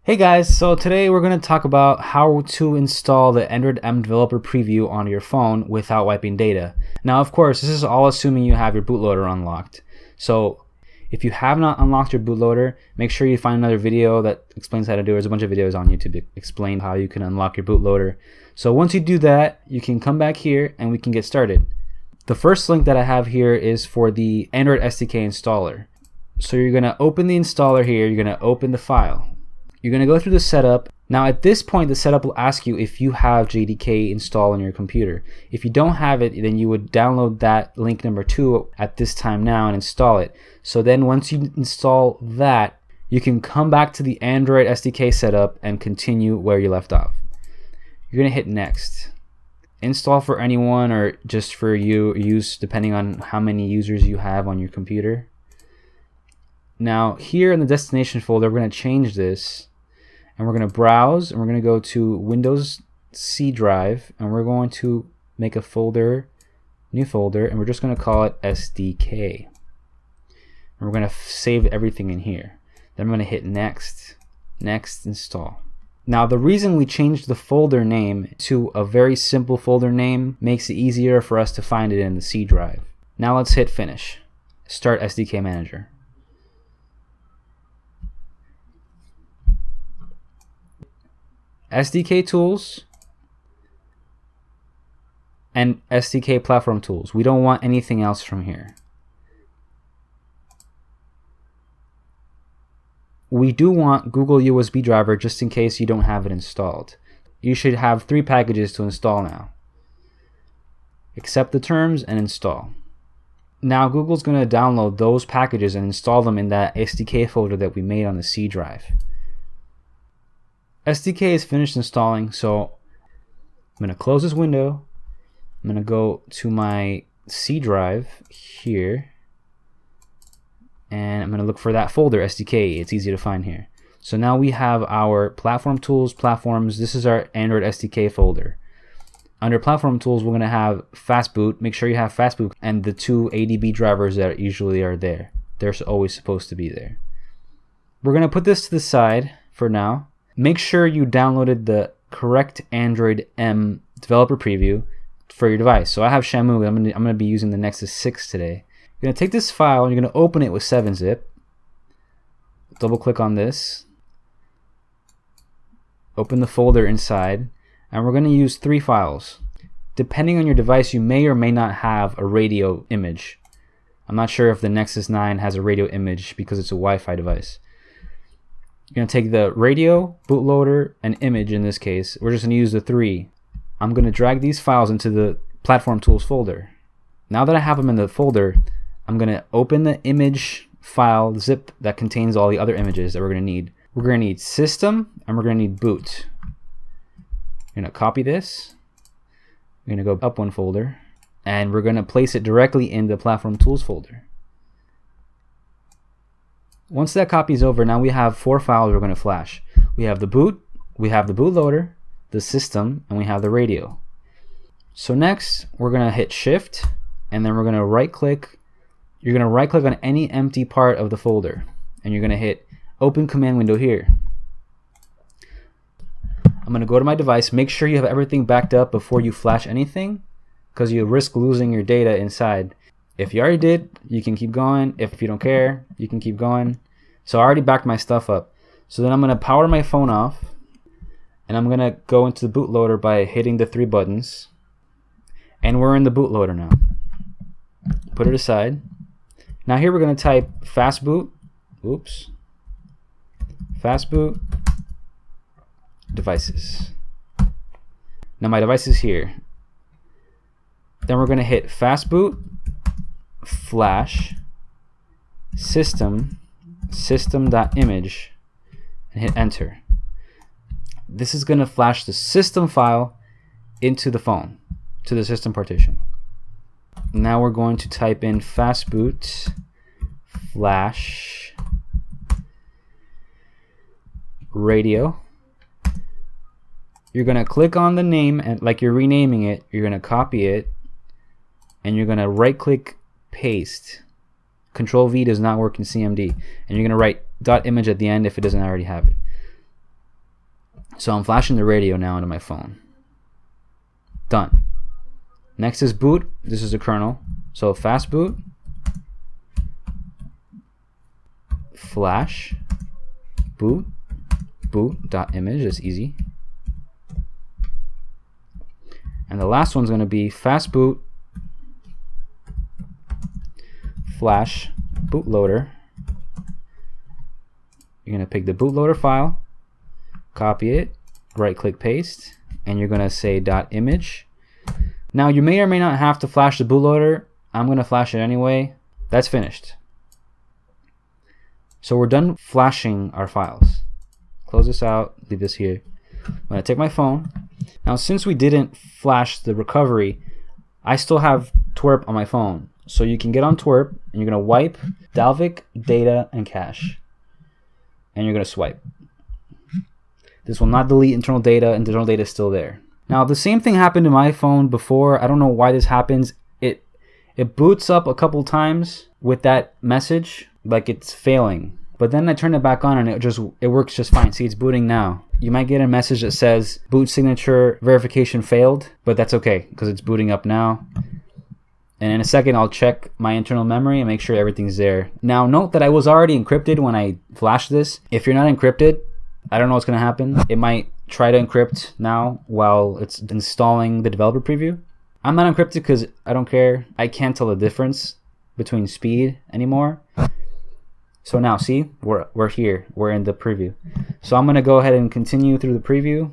Hey guys, so today we're going to talk about how to install the Android M Developer preview on your phone without wiping data. Now, of course, this is all assuming you have your bootloader unlocked. So if you have not unlocked your bootloader, make sure you find another video that explains how to do it. There's a bunch of videos on YouTube that explain how you can unlock your bootloader. So once you do that, you can come back here and we can get started. The first link that I have here is for the Android SDK installer. So you're going to open the installer here, you're going to open the file. You're going to go through the setup. Now at this point, the setup will ask you if you have JDK installed on your computer. If you don't have it, then you would download that link number 2 at this time now and install it. So then once you install that, you can come back to the Android SDK setup and continue where you left off. You're going to hit next. Install for anyone or just for use depending on how many users you have on your computer. Now here in the destination folder, we're going to change this and we're going to browse and we're going to go to Windows C drive and we're going to make a folder, new folder, and we're just going to call it SDK. And we're going to save everything in here. Then I'm going to hit next, next, install. Now the reason we changed the folder name to a very simple folder name makes it easier for us to find it in the C drive. Now let's hit finish. Start SDK Manager. SDK tools and SDK platform tools. We don't want anything else from here. We do want Google USB driver just in case you don't have it installed. You should have 3 packages to install now. Accept the terms and install. Now Google's going to download those packages and install them in that SDK folder that we made on the C drive. SDK is finished installing, so I'm going to close this window. I'm going to go to my C drive here and I'm going to look for that folder SDK. It's easy to find here. So now we have our platform tools, platforms. This is our Android SDK folder. Under platform tools, we're going to have fastboot. Make sure you have fastboot and the 2 ADB drivers that usually are there. They're always supposed to be there. We're going to put this to the side for now. Make sure you downloaded the correct Android M developer preview for your device. So I have Shamu. I'm going to be using the Nexus 6 today. You're going to take this file and you're going to open it with 7-zip. Double click on this. Open the folder inside. And we're going to use 3 files. Depending on your device, you may or may not have a radio image. I'm not sure if the Nexus 9 has a radio image because it's a Wi-Fi device. You're going to take the radio, bootloader, and image in this case. We're just going to use the 3. I'm going to drag these files into the platform tools folder. Now that I have them in the folder, I'm going to open the image file zip that contains all the other images that we're going to need. We're going to need system and we're going to need boot. We're going to copy this. We're going to go up 1 folder and we're going to place it directly in the platform tools folder. Once that copy is over, now we have 4 files we're going to flash. We have the boot, we have the bootloader, the system, and we have the radio. So next, we're going to hit shift, and then we're going to right click. You're going to right click on any empty part of the folder, and you're going to hit open command window here. I'm going to go to my device. Make sure you have everything backed up before you flash anything, because you risk losing your data inside. If you already did, you can keep going. If you don't care, you can keep going. So I already backed my stuff up. So then I'm going to power my phone off. And I'm going to go into the bootloader by hitting the 3 buttons. And we're in the bootloader now. Put it aside. Now here we're going to type fastboot. Oops. Fastboot. Devices. Now my device is here. Then we're going to hit fastboot. Flash system.image and hit enter. This is going to flash the system file into the phone, to the system partition. Now we're going to type in fastboot flash radio. You're going to click on the name and like you're renaming it, you're going to copy it and you're going to right click paste. Control V does not work in CMD, and you're going to write .image at the end if it doesn't already have it. So I'm flashing the radio now into my phone. Done. Next is boot. This is the kernel. So fast boot, flash boot, boot.image. That's easy. And the last one's going to be fast boot flash bootloader. You're going to pick the bootloader file, copy it, right click paste, and you're going to say .image. Now you may or may not have to flash the bootloader. I'm going to flash it anyway. That's finished. So we're done flashing our files. Close this out, leave this here. I'm going to take my phone. Now since we didn't flash the recovery, I still have twerp on my phone. So you can get on twerp and you're going to wipe Dalvik, data, and cache. And you're going to swipe. This will not delete internal data, and internal data is still there. Now the same thing happened to my phone before. I don't know why this happens. It boots up a couple times with that message like it's failing. But then I turn it back on and it works just fine. See, it's booting now. You might get a message that says boot signature verification failed, but that's okay because it's booting up now. And in a second I'll check my internal memory and make sure everything's there. Now note that I was already encrypted when I flashed this. If you're not encrypted, I don't know what's going to happen. It might try to encrypt now while it's installing the developer preview. I'm not encrypted because I don't care. I can't tell the difference between speed anymore. So now see, we're here. We're in the preview. So I'm going to go ahead and continue through the preview.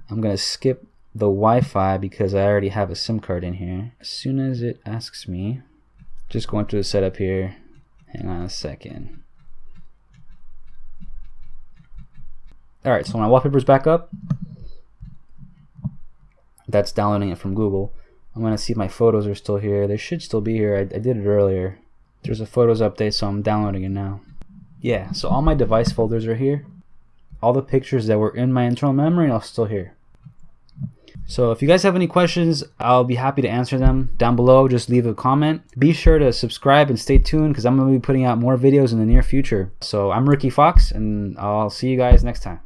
I'm going to skip the Wi-Fi because I already have a SIM card in here. As soon as it asks me, just going through the setup here. Hang on a second. Alright, so my wallpaper's back up. That's downloading it from Google. I'm going to see if my photos are still here. They should still be here. I did it earlier. There's a photos update, so I'm downloading it now. Yeah, so all my device folders are here. All the pictures that were in my internal memory are still here. So if you guys have any questions, I'll be happy to answer them down below. Just leave a comment. Be sure to subscribe and stay tuned because I'm going to be putting out more videos in the near future. So I'm Ricky Fox, and I'll see you guys next time.